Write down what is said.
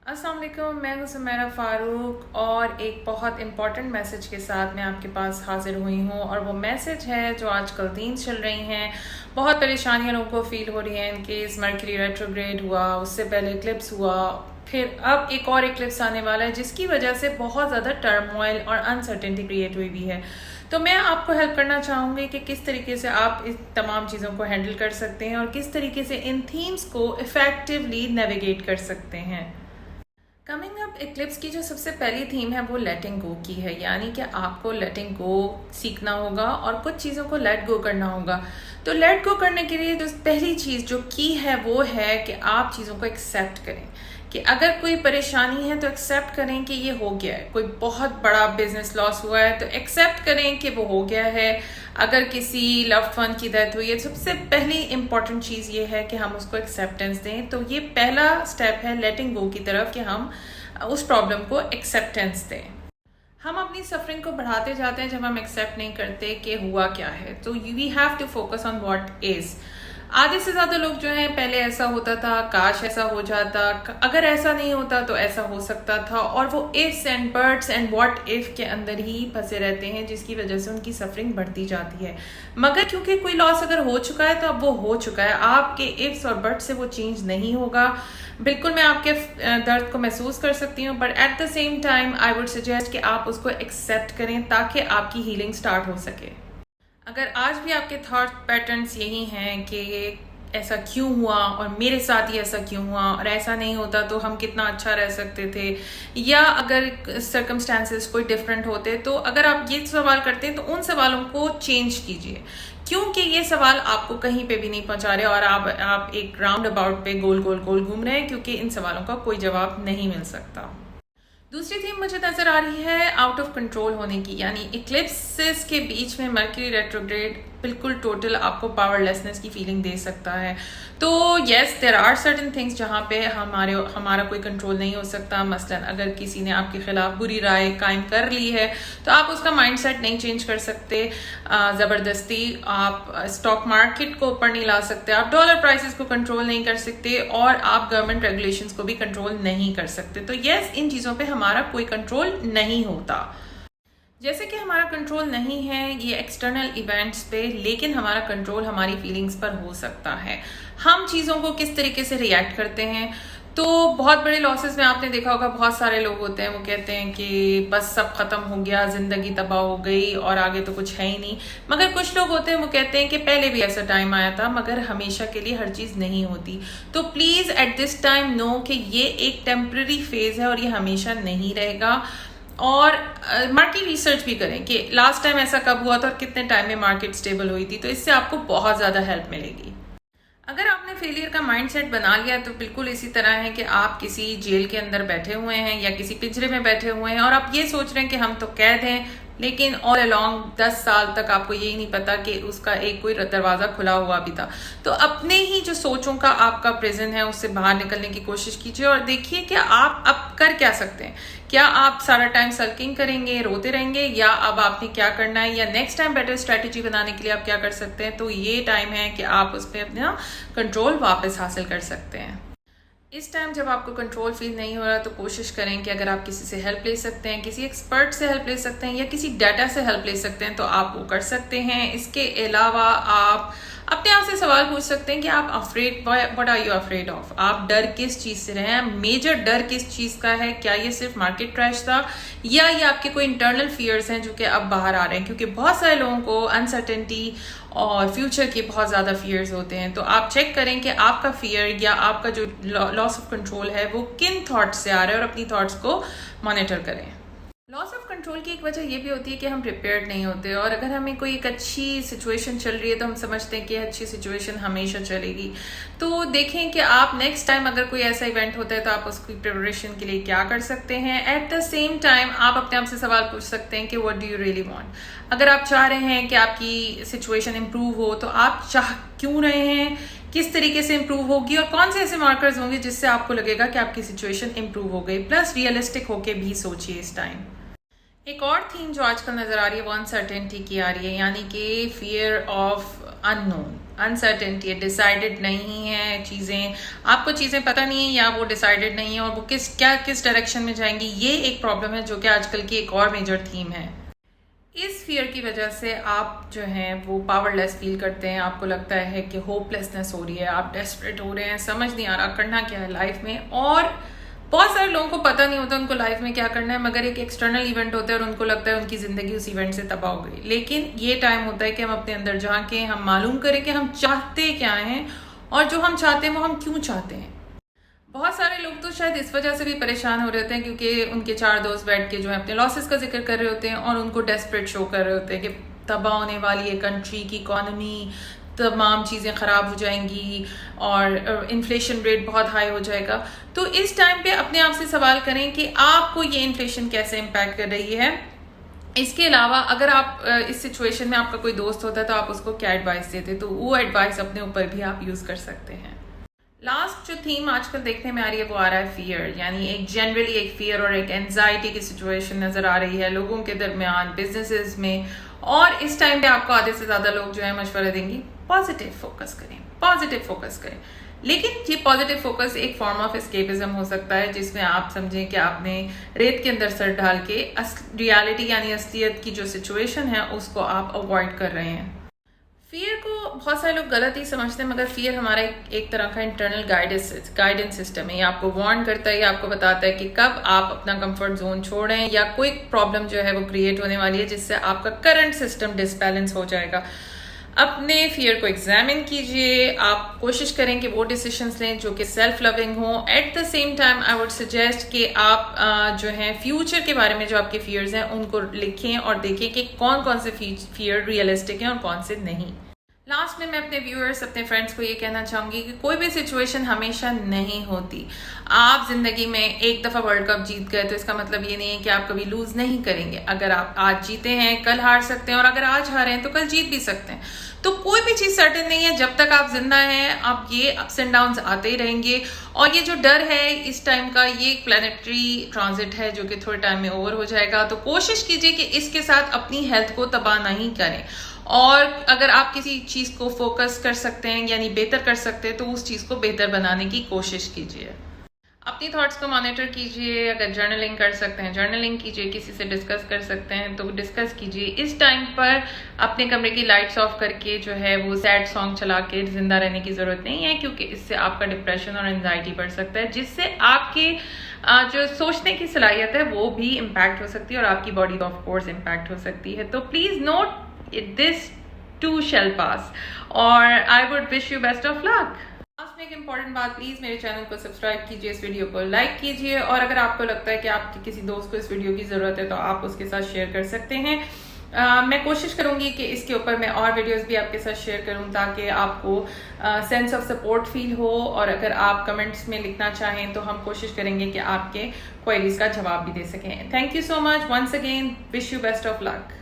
अस्सलाम वालेकुम, मैं हूं सुमेरा फ़ारूक और एक बहुत इम्पॉर्टेंट मैसेज के साथ मैं आपके पास हाज़िर हुई हूं। और वो मैसेज है जो आजकल दिन चल रही हैं, बहुत परेशानियां लोगों को फ़ील हो रही हैं। इनके मरकरी रेट्रोग्रेड हुआ, उससे पहले इक्लिप्स हुआ, फिर अब एक और इक्लिप्स आने वाला है जिसकी वजह से बहुत ज़्यादा टर्मोइल और अनसर्टेनिटी क्रिएट हुई भी है। तो मैं आपको हेल्प करना चाहूँगी कि किस तरीके से आप इस तमाम चीज़ों को हैंडल कर सकते हैं और किस तरीके से इन थीम्स को इफ़ेक्टिवली नेविगेट कर सकते हैं। कमिंग अप इक्लिप्स की जो सबसे पहली थीम है वो लेटिंग गो की है, यानी कि आपको लेटिंग गो सीखना होगा और कुछ चीज़ों को लेट गो करना होगा। तो लेट गो करने के लिए जो पहली चीज़ जो की है वो है कि आप चीज़ों को एक्सेप्ट करें कि अगर कोई परेशानी है तो एक्सेप्ट करें कि ये हो गया है। कोई बहुत बड़ा बिजनेस लॉस हुआ है तो एक्सेप्ट करें कि वो हो गया है। अगर किसी लव्ड वन की डेथ हुई है, सबसे पहली इंपॉर्टेंट चीज़ ये है कि हम उसको एक्सेप्टेंस दें। तो ये पहला स्टेप है लेटिंग गो की तरफ कि हम उस प्रॉब्लम को एक्सेप्टेंस दें। हम अपनी सफरिंग को बढ़ाते जाते हैं जब हम एक्सेप्ट नहीं करते कि हुआ क्या है। तो we have to focus on what is. आधे से ज्यादा लोग जो हैं पहले ऐसा होता था, काश ऐसा हो जाता, अगर ऐसा नहीं होता तो ऐसा हो सकता था, और वो ifs and buts and what if के अंदर ही फंसे रहते हैं, जिसकी वजह से उनकी सफरिंग बढ़ती जाती है। मगर क्योंकि कोई लॉस अगर हो चुका है तो अब वो हो चुका है, आपके इफ्स और बट्स से वो चेंज नहीं होगा। बिल्कुल मैं आपके दर्द को महसूस कर सकती हूँ, but at the same time I would suggest कि आप उसको एक्सेप्ट करें ताकि आपकी हीलिंग स्टार्ट हो सके। अगर आज भी आपके थॉट पैटर्न्स यही हैं कि ऐसा क्यों हुआ और मेरे साथ ही ऐसा क्यों हुआ और ऐसा नहीं होता तो हम कितना अच्छा रह सकते थे, या अगर सर्कमस्टांसेस कोई डिफरेंट होते, तो अगर आप ये सवाल करते हैं तो उन सवालों को चेंज कीजिए, क्योंकि ये सवाल आपको कहीं पे भी नहीं पहुंचा रहे और आप एक राउंड अबाउट पे गोल गोल गोल घूम रहे हैं, क्योंकि इन सवालों का कोई जवाब नहीं मिल सकता। दूसरी थीम मुझे नजर आ रही है आउट ऑफ कंट्रोल होने की, यानी इक्लिप्सेस के बीच में मर्क्यूरी रेट्रोग्रेड बिल्कुल टोटल आपको पावरलेसनेस की फीलिंग दे सकता है। तो yes, there are certain things जहाँ पे हमारा कोई कंट्रोल नहीं हो सकता। मसलन अगर किसी ने आपके खिलाफ बुरी राय कायम कर ली है तो आप उसका माइंडसेट नहीं चेंज कर सकते ज़बरदस्ती। आप स्टॉक मार्केट को ऊपर नहीं ला सकते, आप डॉलर प्राइसेस को कंट्रोल नहीं कर सकते, और आप गवर्नमेंट रेगुलेशंस को भी कंट्रोल नहीं कर सकते। तो येस, इन चीज़ों पे हमारा कोई कंट्रोल नहीं होता। जैसे कि हमारा कंट्रोल नहीं है ये एक्सटर्नल इवेंट्स पे, लेकिन हमारा कंट्रोल हमारी फीलिंग्स पर हो सकता है। हम चीज़ों को किस तरीके से रिएक्ट करते हैं। तो बहुत बड़े लॉसेस में आपने देखा होगा, बहुत सारे लोग होते हैं वो कहते हैं कि बस सब खत्म हो गया, जिंदगी तबाह हो गई और आगे तो कुछ है ही नहीं। मगर कुछ लोग होते हैं वो कहते हैं कि पहले भी ऐसा टाइम आया था, मगर हमेशा के लिए हर चीज़ नहीं होती। तो please at this time know कि ये एक टेम्पररी फेज है और ये हमेशा नहीं रहेगा। और मार्केट रिसर्च भी करें कि लास्ट टाइम ऐसा कब हुआ था और कितने टाइम में मार्केट स्टेबल हुई थी, तो इससे आपको बहुत ज़्यादा हेल्प मिलेगी। अगर आपने फेलियर का माइंडसेट बना लिया तो बिल्कुल इसी तरह है कि आप किसी जेल के अंदर बैठे हुए हैं या किसी पिंजरे में बैठे हुए हैं और आप ये सोच रहे हैं कि हम तो कैद हैं, लेकिन ऑल अलोंग 10 साल तक आपको यही नहीं पता कि उसका एक कोई दरवाजा खुला हुआ भी था। तो अपने ही जो सोचों का आपका प्रिजन है उससे बाहर निकलने की कोशिश कीजिए और देखिए कि आप अब कर क्या सकते हैं। क्या आप सारा टाइम सल्किंग करेंगे, रोते रहेंगे, या अब आपने क्या करना है, या नेक्स्ट टाइम बेटर स्ट्रेटेजी बनाने के लिए आप क्या कर सकते हैं। तो ये टाइम है कि आप उस पर अपना कंट्रोल वापस हासिल कर सकते हैं। इस टाइम जब आपको कंट्रोल फील नहीं हो रहा तो कोशिश करें कि अगर आप किसी से हेल्प ले सकते हैं, किसी एक्सपर्ट से हेल्प ले सकते हैं या किसी डाटा से हेल्प ले सकते हैं तो आप वो कर सकते हैं। इसके अलावा आप अपने आप से सवाल पूछ सकते हैं कि आप afraid, what are you afraid of. आप डर किस चीज़ से रहे हैं, मेजर डर किस चीज़ का है। क्या ये सिर्फ मार्केट क्रैश था या ये आपके कोई इंटरनल फियर्स हैं जो कि अब बाहर आ रहे हैं, क्योंकि बहुत सारे लोगों को अनसर्टेनिटी और फ्यूचर के बहुत ज़्यादा फियर्स होते हैं। तो आप चेक करें कि आपका फियर या आपका जो लॉस ऑफ कंट्रोल है वो किन थॉट्स से आ रहा है और अपनी थॉट्स को मॉनिटर करें। लॉस ऑफ कंट्रोल की एक वजह ये भी होती है कि हम प्रिपेयर्ड नहीं होते, और अगर हमें कोई एक अच्छी सिचुएशन चल रही है तो हम समझते हैं कि अच्छी सिचुएशन हमेशा चलेगी। तो देखें कि आप नेक्स्ट टाइम अगर कोई ऐसा इवेंट होता है तो आप उसकी प्रिपरेशन के लिए क्या कर सकते हैं। एट द सेम टाइम आप अपने आप से सवाल पूछ सकते हैं कि what do you really want. अगर आप चाह रहे हैं कि आपकी सिचुएशन इंप्रूव हो तो आप चाह क्यों रहे हैं, किस तरीके से इंप्रूव होगी और कौन से ऐसे मार्कर्स होंगे जिससे आपको लगेगा कि आपकी सिचुएशन इंप्रूव हो गई। प्लस रियलिस्टिक होके भी सोचिए इस टाइम। एक और थीम जो आजकल नजर आ रही है वो अनसर्टेनिटी की आ रही है, यानी कि फियर ऑफ अननोन। अनसर्टेनिटी है, डिसाइडेड नहीं है चीज़ें, आपको चीज़ें पता नहीं है या वो डिसाइडेड नहीं है और वो किस डायरेक्शन में जाएंगी, ये एक प्रॉब्लम है जो कि आजकल की एक और मेजर थीम है। इस फियर की वजह से आप जो हैं वो पावरलेस फील करते हैं, आपको लगता है कि होपलेसनेस हो रही है, आप डेस्परेट हो रहे हैं, समझ नहीं आ रहा करना क्या है लाइफ में। और बहुत सारे लोगों को पता नहीं होता उनको लाइफ में क्या करना है, मगर एक एक्सटर्नल इवेंट होता है और उनको लगता है उनकी ज़िंदगी उस इवेंट से तबाह हो गई। लेकिन ये टाइम होता है कि हम अपने अंदर झांकें, हम मालूम करें कि हम चाहते क्या हैं और जो हम चाहते हैं वो हम क्यों चाहते हैं। बहुत सारे लोग तो शायद इस वजह से भी परेशान हो रहे होते हैं क्योंकि उनके 4 दोस्त बैठ के जो है अपने लॉसेस का जिक्र कर रहे होते हैं और उनको डेस्परेट शो कर रहे होते हैं कि तबाह होने वाली है कंट्री की इकॉनमी, तमाम चीज़ें ख़राब हो जाएंगी और इन्फ्लेशन रेट बहुत हाई हो जाएगा। तो इस टाइम पे अपने आप से सवाल करें कि आपको ये इन्फ्लेशन कैसे इम्पैक्ट कर रही है। इसके अलावा अगर आप इस सिचुएशन में आपका कोई दोस्त होता है तो आप उसको क्या एडवाइस देते, तो वो एडवाइस अपने ऊपर भी आप यूज़ कर सकते हैं। लास्ट जो थीम आजकल देखने में आ रही है वो आ रहा है फियर, यानी एक जनरली एक फियर और एक एंजाइटी की सिचुएशन नज़र आ रही है लोगों के दरमियान, बिजनेसेस में। और इस टाइम पे आपको आधे से ज़्यादा लोग जो है मशवरा देंगे पॉजिटिव फोकस करें, पॉजिटिव फोकस करें। लेकिन ये पॉजिटिव फोकस एक फॉर्म ऑफ एस्केपिज्म हो सकता है जिसमें आप समझें कि आपने रेत के अंदर सर डाल के रियलिटी यानी असलियत की जो सिचुएशन है उसको आप अवॉइड कर रहे हैं। फियर को बहुत सारे लोग गलत ही समझते हैं, मगर फियर हमारा एक तरह का इंटरनल गाइडेंस सिस्टम है। ये आपको वार्न करता है, ये आपको बताता है कि कब आप अपना कंफर्ट जोन छोड़ें या कोई प्रॉब्लम जो है वो क्रिएट होने वाली है जिससे आपका करंट सिस्टम डिसबैलेंस हो जाएगा। अपने फियर को एग्जामिन कीजिए, आप कोशिश करें कि वो डिसीजंस लें जो कि सेल्फ लविंग हो। At the same time I would suggest कि आप जो है फ्यूचर के बारे में जो आपके फियर्स हैं उनको लिखें और देखें कि कौन कौन से फियर रियलिस्टिक हैं और कौन से नहीं। लास्ट में मैं अपने व्यूअर्स, अपने फ्रेंड्स को ये कहना चाहूँगी कि कोई भी सिचुएशन हमेशा नहीं होती। आप ज़िंदगी में एक दफ़ा वर्ल्ड कप जीत गए तो इसका मतलब ये नहीं है कि आप कभी लूज़ नहीं करेंगे। अगर आप आज जीते हैं कल हार सकते हैं और अगर आज हारे हैं तो कल जीत भी सकते हैं। तो कोई भी चीज़ सर्टेन नहीं है, जब तक आप जिंदा हैं आप ये अप्स एंड डाउन्स आते ही रहेंगे। और ये जो डर है इस टाइम का, ये प्लानिटरी ट्रांजिट है जो कि थोड़े टाइम में ओवर हो जाएगा। तो कोशिश कीजिए कि इसके साथ अपनी हेल्थ को तबाह नहीं करें और अगर आप किसी चीज़ को फोकस कर सकते हैं यानी बेहतर कर सकते हैं तो उस चीज़ को बेहतर बनाने की कोशिश कीजिए। अपनी थॉट्स को मॉनिटर कीजिए, अगर जर्नलिंग कर सकते हैं जर्नलिंग कीजिए, किसी से डिस्कस कर सकते हैं तो डिस्कस कीजिए। इस टाइम पर अपने कमरे की लाइट्स ऑफ करके जो है वो सैड सॉन्ग चला के जिंदा रहने की ज़रूरत नहीं है, क्योंकि इससे आपका डिप्रेशन और एंजाइटी बढ़ सकता है, जिससे आपके जो सोचने की सलाहियत है वो भी इम्पैक्ट हो सकती है और आपकी बॉडी ऑफ कोर्स इम्पैक्ट हो सकती है। तो please note this too shall pass और I would wish you best of luck. Last में एक इंपॉर्टेंट बात, प्लीज मेरे चैनल को सब्सक्राइब कीजिए, इस वीडियो को लाइक कीजिए और अगर आपको लगता है कि आपके किसी दोस्त को इस वीडियो की जरूरत है तो आप उसके साथ शेयर कर सकते हैं। मैं कोशिश करूंगी कि इसके ऊपर मैं और वीडियोस भी आपके साथ शेयर करूं ताकि आपको सेंस ऑफ सपोर्ट फील हो और अगर आप कमेंट्स में लिखना चाहें तो हम कोशिश करेंगे कि आपके क्वेरीज का जवाब भी दे सकें। Thank you so much once again, wish you best of luck.